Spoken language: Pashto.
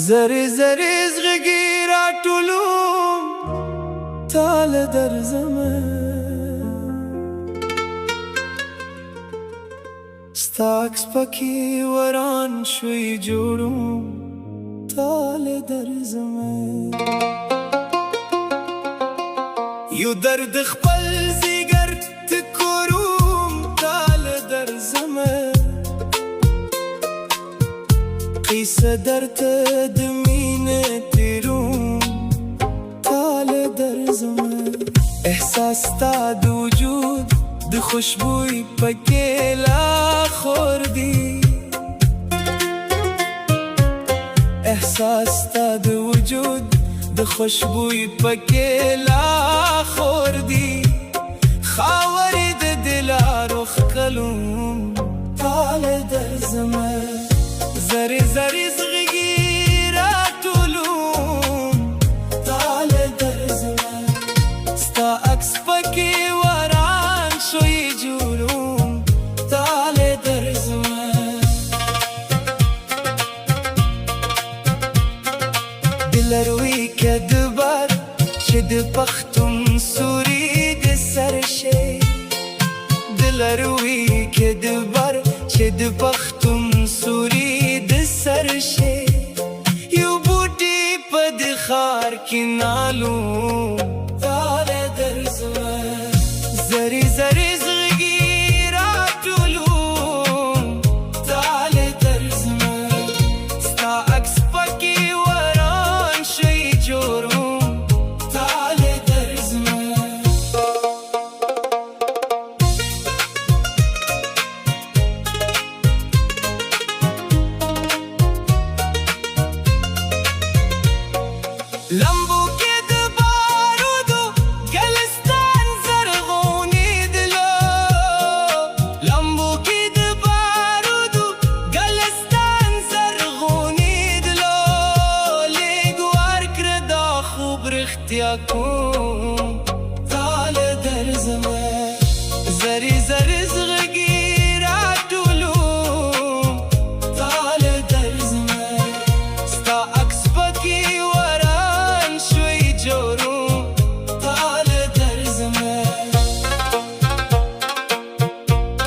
زری زری زغږی راټولوم تاله درځمه ستا عکس پکې وران شوی جوړوم تاله درځمه یو درد خپل زیګر تکوروم تاله درځمه قیسه درته د مینې تیروم تاله درځمه احساس ستا د وجود د خوشبوی پکې لا خور دی احساس ستا د وجود د خوشبوی پکې لا خور دی خاورې د دلارو ښکلوم تاله درځمه زری زری زغږی راټولوم تاله درځمه ستا عکس پکې وران شوی جوړوم تاله درځمه دلروي کدبر چې د پښتون سوري د سر شي دلروي کدبر چې د پښتون